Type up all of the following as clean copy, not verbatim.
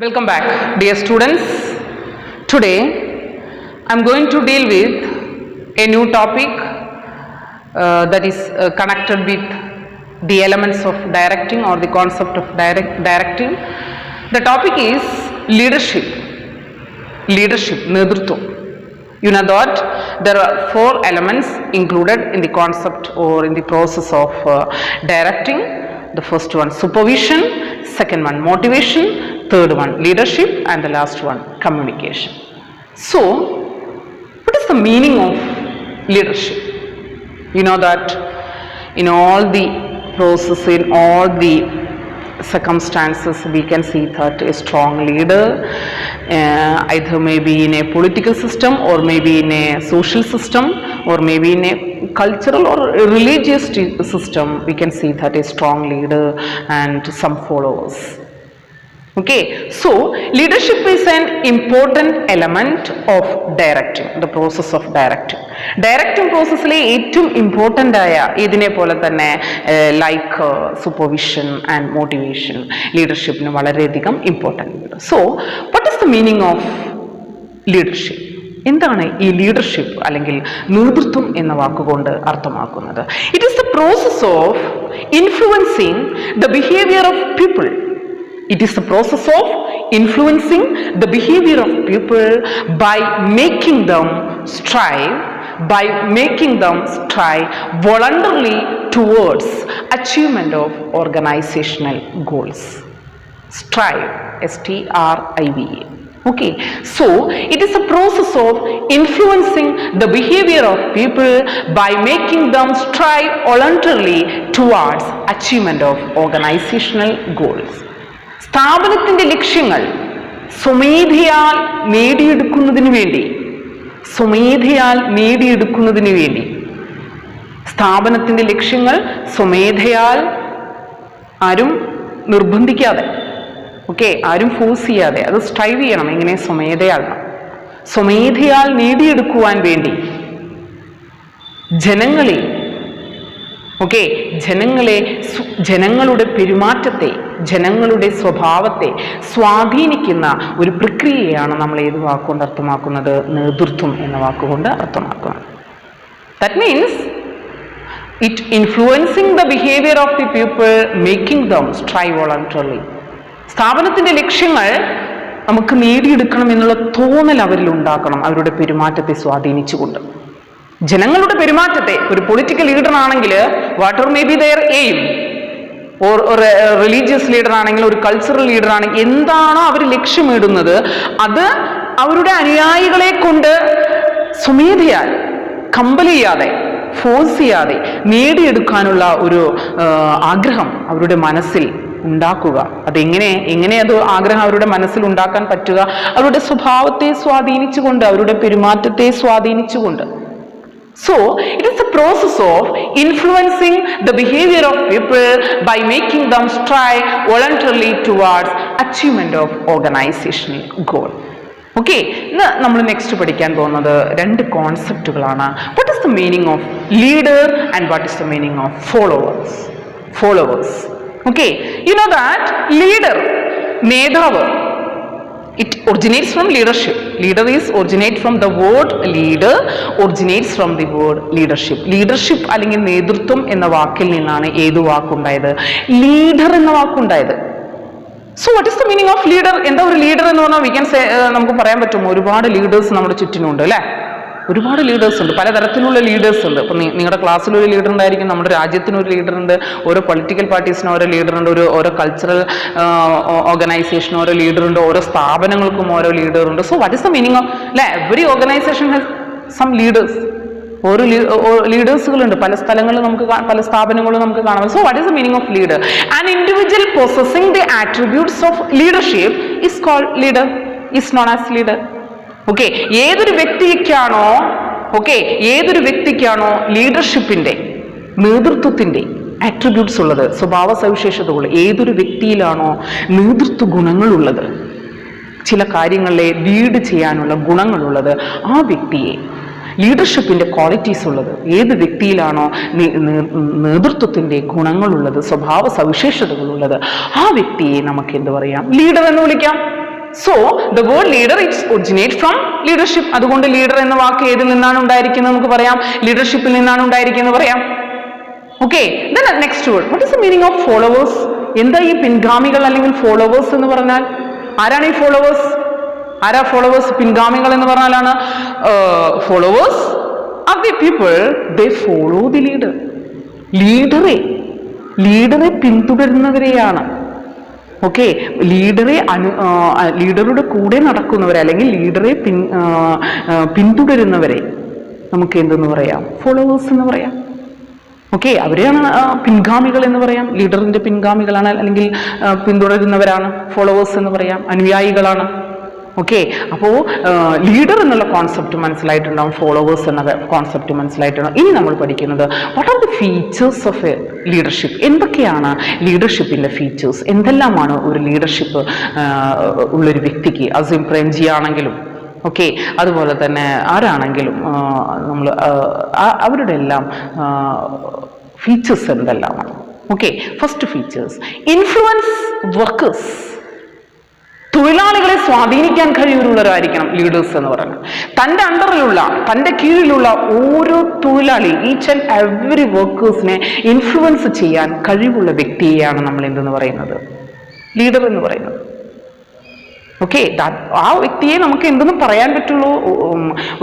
Welcome back, dear students. Today I am going to deal with a new topic that is connected with the elements of directing or the concept of directing. The topic is leadership, nedrutvam. You know that there are 4 elements included in the concept or in the process of directing. The first one supervision, second one motivation, third one leadership, and the last one communication. So what is the meaning of leadership? You know that in all the process, in all the circumstances, we can see that a strong leader either maybe in a political system or maybe in a social system or maybe in a cultural or a religious system, we can see that a strong leader and some followers. Okay, so leadership is an important element of directing, the process of directing. Directing process le ഏറ്റവും important ആയ ഇതിനെ പോലെ തന്നെ like supervision and motivation ലീഡർഷിപ്പിന് വളരെയധികം important ഉണ്ട്. So what is the meaning of leadership? എന്താണ് ഈ leadership അല്ലെങ്കിൽ നേതൃത്വം എന്ന വാക്കുകൊണ്ട് അർത്ഥമാക്കുന്നത്? It is the process of influencing the behaviour of people. It is the process of influencing the behavior of people by making them strive voluntarily towards achievement of organizational goals. Strive, S-T-R-I-V-E. Okay, so it is a process of influencing the behavior of people by making them strive voluntarily towards achievement of organizational goals. സ്ഥാപനത്തിൻ്റെ ലക്ഷ്യങ്ങൾ സ്വമേധയാൽ നേടിയെടുക്കുന്നതിന് വേണ്ടി സ്ഥാപനത്തിൻ്റെ ലക്ഷ്യങ്ങൾ സ്വമേധയാൽ ആരും നിർബന്ധിക്കാതെ, ആരും force ചെയ്യാതെ, അത് strive ചെയ്യണം. ഇങ്ങനെ സ്വമേധയാൽ നേടിയെടുക്കുവാൻ വേണ്ടി ജനങ്ങളുടെ പെരുമാറ്റത്തെ, ജനങ്ങളുടെ സ്വഭാവത്തെ സ്വാധീനിക്കുന്ന ഒരു പ്രക്രിയയാണ് നമ്മൾ ഏത് വാക്കുകൊണ്ട് അർത്ഥമാക്കുന്നത്? നേതൃത്വം എന്ന വാക്കുകൊണ്ട് അർത്ഥമാക്കുന്നത്. That means it influencing the behaviour of the people, making them strive voluntarily. സ്ഥാപനത്തിൻ്റെ ലക്ഷ്യങ്ങൾ നമുക്ക് നേടിയെടുക്കണം എന്നുള്ള തോന്നൽ അവരിൽ ഉണ്ടാക്കണം, അവരുടെ പെരുമാറ്റത്തെ സ്വാധീനിച്ചുകൊണ്ട്. ജനങ്ങളുടെ പെരുമാറ്റത്തെ, ഒരു പൊളിറ്റിക്കൽ ലീഡർ ആണെങ്കിൽ what may be their aim, ഒരു റിലീജിയസ് ലീഡർ ആണെങ്കിൽ, ഒരു കൾച്ചറൽ ലീഡർ ആണെങ്കിൽ, എന്താണോ അവർ ലക്ഷ്യമിടുന്നത് അത് അവരുടെ അനുയായികളെ കൊണ്ട് സ്വമേധയാൽ, കമ്പൽ ചെയ്യാതെ, ഫോഴ്സ് ചെയ്യാതെ നേടിയെടുക്കാനുള്ള ഒരു ആഗ്രഹം അവരുടെ മനസ്സിൽ ഉണ്ടാക്കുക. എങ്ങനെ അത് ആഗ്രഹം അവരുടെ മനസ്സിൽ ഉണ്ടാക്കാൻ പറ്റുക? അവരുടെ സ്വഭാവത്തെ സ്വാധീനിച്ചുകൊണ്ട്, അവരുടെ പെരുമാറ്റത്തെ സ്വാധീനിച്ചുകൊണ്ട്. So it is the process of influencing the behavior of people by making them strive voluntarily towards achievement of organizational goal. Okay, നമ്മൾ നെക്സ്റ്റ് പഠിക്കാൻ പോകുന്നത് 2 കോൺസെപ്റ്റുകളാണ്. What is the meaning of leader and what is the meaning of followers? Okay, you know that leader, നേതാവ്, it originates from leadership. Leader is originate from the word leader, originates from the word leadership. Leadership അല്ലെങ്കിൽ നേതൃത്വം എന്ന വാക്കിൽ നിന്നാണ് ഏത് വാക്കുണ്ടായത്? Leader എന്ന വാക്കുണ്ടായത്. So what is the meaning of leader? എന്താ ഒരു ലീഡർ എന്ന് പറഞ്ഞാൽ വി ക്യാൻ സേ, നമുക്ക് പറയാൻ പറ്റും ഒരുപാട് ലീഡേഴ്സ് നമ്മുടെ ചുറ്റിനുണ്ട്, അല്ലേ? ഒരുപാട് ലീഡേഴ്സ് ഉണ്ട്, പലതരത്തിലുള്ള ലീഡേഴ്സ് ഉണ്ട്. ഇപ്പം നിങ്ങളുടെ ക്ലാസ്സിലൊരു ലീഡർ ഉണ്ടായിരിക്കും, നമ്മുടെ രാജ്യത്തിനൊരു ലീഡർ ഉണ്ട്, ഓരോ പൊളിറ്റിക്കൽ പാർട്ടീസിന് ഓരോ ലീഡർ ഉണ്ട്, ഓരോ കൾച്ചറൽ ഓർഗനൈസേഷന് ഓരോ ലീഡർ ഉണ്ട്, ഓരോ സ്ഥാപനങ്ങൾക്കും ഓരോ ലീഡർ ഉണ്ട്. So what is the meaning of, അല്ലെ? Every organisation has some leaders. ഓരോ ലീഡേഴ്സുകളുണ്ട്, പല സ്ഥലങ്ങളിലും നമുക്ക്, പല സ്ഥാപനങ്ങളിലും നമുക്ക് കാണാം. So what is the meaning of leader? An individual possessing the attributes of leadership is called leader, is known as leader. Okay, ഏതൊരു വ്യക്തിക്കാണോ ലീഡർഷിപ്പിന്റെ, നേതൃത്വത്തിന്റെ ആട്രിബ്യൂട്ട്സ് ഉള്ളത്, സ്വഭാവ സവിശേഷതകൾ, ഏതൊരു വ്യക്തിയിലാണോ നേതൃത്വ ഗുണങ്ങളുള്ളത്, ചില കാര്യങ്ങളെ ലീഡ് ചെയ്യാനുള്ള ഗുണങ്ങളുള്ളത്, ആ വ്യക്തിയെ, ലീഡർഷിപ്പിന്റെ ക്വാളിറ്റീസ് ഉള്ളത്, ഏത് വ്യക്തിയിലാണോ നേതൃത്വത്തിന്റെ ഗുണങ്ങളുള്ളത്, സ്വഭാവ സവിശേഷതകളുള്ളത്, ആ വ്യക്തിയെ നമുക്ക് എന്ത് പറയാം? ലീഡർ എന്ന് വിളിക്കാം. So the word leader it's originate from leadership. അതുകൊണ്ട് ലീഡർ എന്ന വാക്ക് ഏതിൽ നിന്നാണ് ഉണ്ടായിരിക്കുന്നത് നമുക്ക് പറയാം, ലീഡർഷിപ്പിൽ നിന്നാണ് ഉണ്ടായിരിക്കുന്നത് പറയാം. Okay, then next word, what is the meaning of followers? എന്താ ഈ പിൻഗാമികൾ അല്ലെങ്കിൽ ഫോളോവേഴ്സ് എന്ന് പറഞ്ഞാൽ? ആരാണ് ഈ ഫോളോവേഴ്സ്? ആരാ ഫോളോവേഴ്സ്? പിൻഗാമികൾ എന്ന് പറഞ്ഞാലാണ് followers are the people they follow the leader. ലീഡറെ പിന്തുടരുന്നവരെയാണ്. ഓക്കെ, ലീഡറുടെ കൂടെ നടക്കുന്നവരെ അല്ലെങ്കിൽ ലീഡറെ പിന്തുടരുന്നവരെ നമുക്ക് എന്തെന്ന് പറയാം? ഫോളോവേഴ്സ് എന്ന് പറയാം. ഓക്കെ, അവരെയാണ് പിൻഗാമികൾ എന്ന് പറയാം. ലീഡറിന്റെ പിൻഗാമികളാണ് അല്ലെങ്കിൽ പിന്തുടരുന്നവരാണ് ഫോളോവേഴ്സ് എന്ന് പറയാം, അനുയായികളാണ്. ഓക്കെ, അപ്പോൾ ലീഡർ എന്നുള്ള കോൺസെപ്റ്റ് മനസ്സിലായിട്ടുണ്ടാവും, ഫോളോവേഴ്സ് എന്ന കോൺസെപ്റ്റ് മനസ്സിലായിട്ടുണ്ടാവും. ഇനി നമ്മൾ പഠിക്കുന്നത് what are the features of A leadership. എന്തൊക്കെയാണ് ലീഡർഷിപ്പിന്റെ ഫീച്ചേഴ്സ്? എന്തെല്ലാമാണ് ഒരു ലീഡർഷിപ്പ് ഉള്ളൊരു വ്യക്തിക്ക്? അസീം പ്രേംജി ആണെങ്കിലും ഓക്കെ, അതുപോലെ തന്നെ ആരാണെങ്കിലും നമ്മൾ അവരുടെ എല്ലാം ഫീച്ചേഴ്സ് എന്തെല്ലാമാണ്? Okay, first features, influence workers. തൊഴിലാളികളെ സ്വാധീനിക്കാൻ കഴിവുള്ളവരായിരിക്കണം ലീഡേഴ്സ് എന്ന് പറയുന്നത്. തൻ്റെ അണ്ടറിലുള്ള, തൻ്റെ കീഴിലുള്ള ഓരോ തൊഴിലാളി, ഈച്ച് ആൻഡ് എവറി വർക്കേഴ്സിനെ ഇൻഫ്ലുവൻസ് ചെയ്യാൻ കഴിവുള്ള വ്യക്തിയെയാണ് നമ്മൾ എന്തെന്ന് പറയുന്നത്? ലീഡർ എന്ന് പറയുന്നത്. ഓക്കെ, ആ വ്യക്തിയെ നമുക്ക് എന്തെന്ന് പറയാൻ പറ്റുള്ളൂ?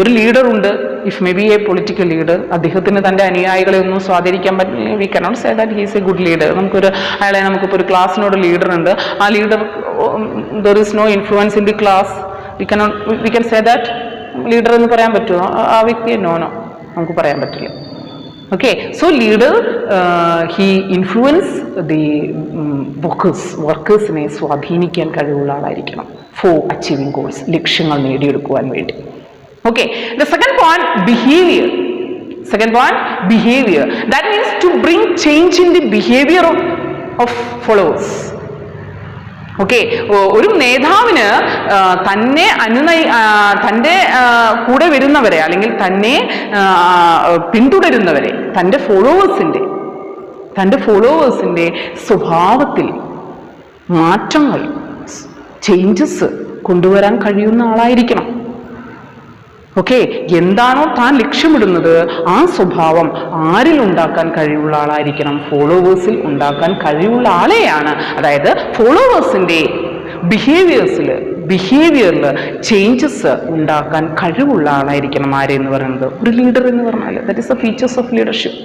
ഒരു ലീഡർ ഉണ്ട്, if may be a political leader, അദ്ദേഹത്തിന് തൻ്റെ അനുയായികളെ ഒന്നും സ്വാധീനിക്കാൻ പറ്റില്ല. We cannot say that he is a good leader. നമുക്കിപ്പോൾ ഒരു ക്ലാസ്സിനോട് ലീഡർ ഉണ്ട്, ആ leader there is no influence in the class, we can say that leader എന്ന് പറയാൻ പറ്റുമോ? ആ വ്യക്തിയെ നോ നമുക്ക് പറയാൻ പറ്റില്ല. Okay, so leader he influence the workers-നെ സ്വാധീനിക്കാൻ കഴിവുള്ള ആളായിരിക്കണം for achieving goals, ലക്ഷ്യങ്ങൾ നേടിയെടുക്കുവാൻ വേണ്ടി. Okay, the second point, behavior. That means to bring change in the behavior of followers. Okay, ഒരു നേതാവിന് തൻ്റെ കൂടെ വരുന്നവരെ അല്ലെങ്കിൽ തന്നെ പിന്തുടരുന്നവരെ, തൻ്റെ ഫോളോവേഴ്സിൻ്റെ സ്വഭാവത്തിൽ മാറ്റങ്ങൾ, ചേഞ്ചസ് കൊണ്ടുവരാൻ കഴിയുന്ന ആളായിരിക്കണം. ഓക്കെ, എന്താണോ താൻ ലക്ഷ്യമിടുന്നത് ആ സ്വഭാവം ആരിൽ ഉണ്ടാക്കാൻ കഴിവുള്ള ആളായിരിക്കണം? ഫോളോവേഴ്സിൽ ഉണ്ടാക്കാൻ കഴിവുള്ള ആളെയാണ്, അതായത് ഫോളോവേഴ്സിന്റെ ബിഹേവിയറിൽ ചേഞ്ചസ് ഉണ്ടാക്കാൻ കഴിവുള്ള ആളായിരിക്കണം ആരെന്ന് പറയുന്നത്? ഒരു ലീഡർ എന്ന് പറഞ്ഞാൽ. That is the features of leadership.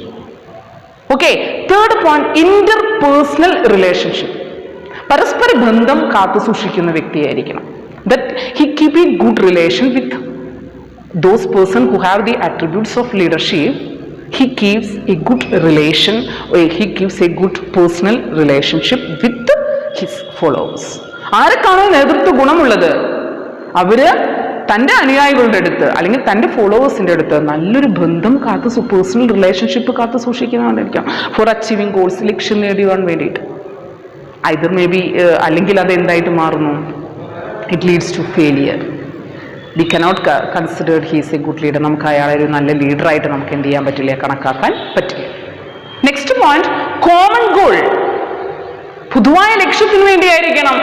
Okay, third point, interpersonal relationship. പരസ്പര ബന്ധം കാത്തു സൂക്ഷിക്കുന്ന വ്യക്തിയായിരിക്കണം. That he keep a good relation with those person who have the attributes of leadership. He keeps a good relation, or he keeps a good personal relationship with his followers. ആർക്കാണോ നേതൃത്വ ഗുണമുള്ളത് അവര് തൻ്റെ അനുയായികളുടെ അടുത്ത് അല്ലെങ്കിൽ തൻ്റെ ഫോളോവേഴ്സിന്റെ അടുത്ത് നല്ലൊരു ബന്ധം പേഴ്സണൽ റിലേഷൻഷിപ്പ് കാത്തു സൂക്ഷിക്കുന്നതായിരിക്കാം ഫോർ അച്ചീവിങ് ഗോൾസ്, ലക്ഷ്യം നേടിയുവാൻ വേണ്ടിയിട്ട്. ഐദർ മേ ബി അല്ലെങ്കിൽ അത് എന്തായിട്ട് മാറുന്നു? It leads to failure. We cannot consider he is a good leader. നമുക്ക് അയാളെ ഒരു നല്ല ലീഡറായിട്ട് നമുക്ക് എന്ത് ചെയ്യാൻ പറ്റില്ല? കണക്കാക്കാൻ പറ്റില്ല. Next point, common goal. പൊതുവായ ലക്ഷ്യത്തിന് വേണ്ടിയായിരിക്കണം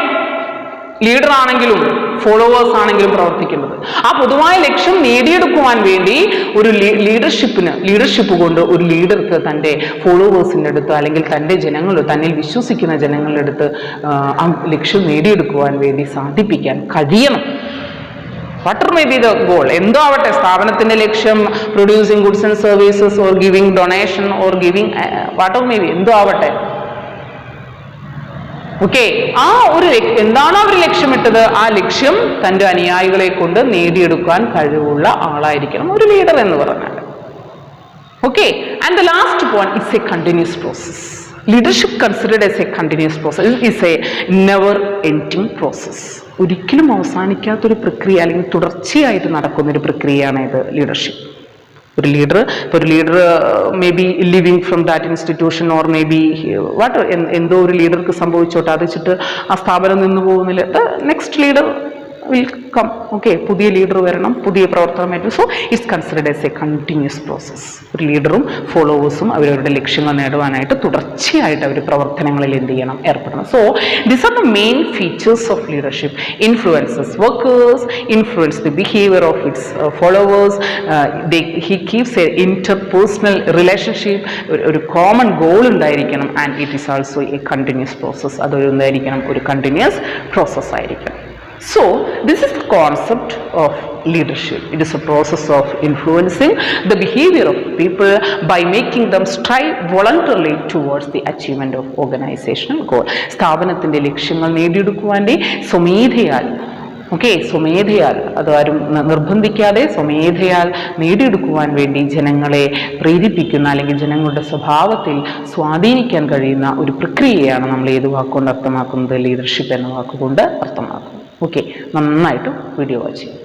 ലീഡർ ആണെങ്കിലും ഫോളോവേഴ്സ് ആണെങ്കിലും പ്രവർത്തിക്കുന്നത്. ആ പൊതുവായ ലക്ഷ്യം നേടിയെടുക്കുവാൻ വേണ്ടി ഒരു ലീഡർഷിപ്പ് കൊണ്ട് ഒരു ലീഡർക്ക് തൻ്റെ ഫോളോവേഴ്സിൻ്റെ അടുത്ത് അല്ലെങ്കിൽ തൻ്റെ തന്നിൽ വിശ്വസിക്കുന്ന ജനങ്ങളുടെ അടുത്ത് ആ ലക്ഷ്യം നേടിയെടുക്കുവാൻ വേണ്ടി സാധിപ്പിക്കാൻ കഴിയണം. Water may be the goal, എന്തോ ആവട്ടെ സ്ഥാപനത്തിന്റെ ലക്ഷ്യം, producing goods and services or giving donation or giving water may be, എന്തോ ആവട്ടെ. ഓക്കെ, ആ ഒരു എന്താണോ അവർ ലക്ഷ്യമിട്ടത് ആ ലക്ഷ്യം തൻ്റെ അനുയായികളെ കൊണ്ട് നേടിയെടുക്കാൻ കഴിവുള്ള ആളായിരിക്കണം ഒരു ലീഡർ എന്ന് പറഞ്ഞാൽ. Okay, and the last point, it's A continuous process. Leadership considered as a continuous process, it's A never ending process. ഒരിക്കലും അവസാനിക്കാത്തൊരു പ്രക്രിയ അല്ലെങ്കിൽ തുടർച്ചയായിട്ട് നടക്കുന്നൊരു പ്രക്രിയയാണ് ഇത് ലീഡർഷിപ്പ്. ഒരു leader may be living from that institution or may be എന്തോ ഒരു ലീഡർക്ക് സംഭവിച്ചോട്ടെ, അത് വെച്ചിട്ട് ആ സ്ഥാപനം നിന്ന് പോകുന്നില്ല. Next leader will come. Okay, പുതിയ ലീഡർ വരണം, പുതിയ പ്രവർത്തനം വരും. So it's considered as a continuous process. ഒരു ലീഡറും ഫോളോവേഴ്സും അവരവരുടെ ലക്ഷ്യങ്ങൾ നേടുവാനായിട്ട് തുടർച്ചയായിട്ട് അവർ പ്രവർത്തനങ്ങളിൽ എന്ത് ചെയ്യണം, ഏർപ്പെടണം. So these are the main features of leadership. Influences workers, influence the behaviour of its followers, he keeps a interpersonal relationship, ഒരു കോമൺ ഗോൾ ഉണ്ടായിരിക്കണം. And it is also a continuous process. അതൊരു എന്തായിരിക്കണം, ഒരു കണ്ടിന്യൂസ് പ്രോസസ് ആയിരിക്കണം. So this is the concept of leadership. It is a process of influencing the behavior of people by making them strive voluntarily towards the achievement of organizational goal. സ്ഥാപനത്തിൻ്റെ ലക്ഷ്യങ്ങൾ നേടിയെടുക്കുവാൻ സ്വമേധയാൽ, സ്വമേധയാൽ, അതാരും നിർബന്ധിക്കാതെ സ്വമേധയാൽ നേടിയെടുക്കുവാൻ വേണ്ടി ജനങ്ങളെ പ്രേരിപ്പിക്കുന്ന അല്ലെങ്കിൽ ജനങ്ങളുടെ സ്വഭാവത്തിൽ സ്വാധീനിക്കാൻ കഴിയുന്ന ഒരു പ്രക്രിയയാണ് നമ്മൾ ഏത് വാക്കുകൊണ്ട് അർത്ഥമാക്കുന്നത്, ലീഡർഷിപ്പ് എന്ന വാക്കുകൊണ്ട് അർത്ഥമാക്കുന്നത്. നന്നായിട്ട് വീഡിയോ വാച്ച് ചെയ്യും.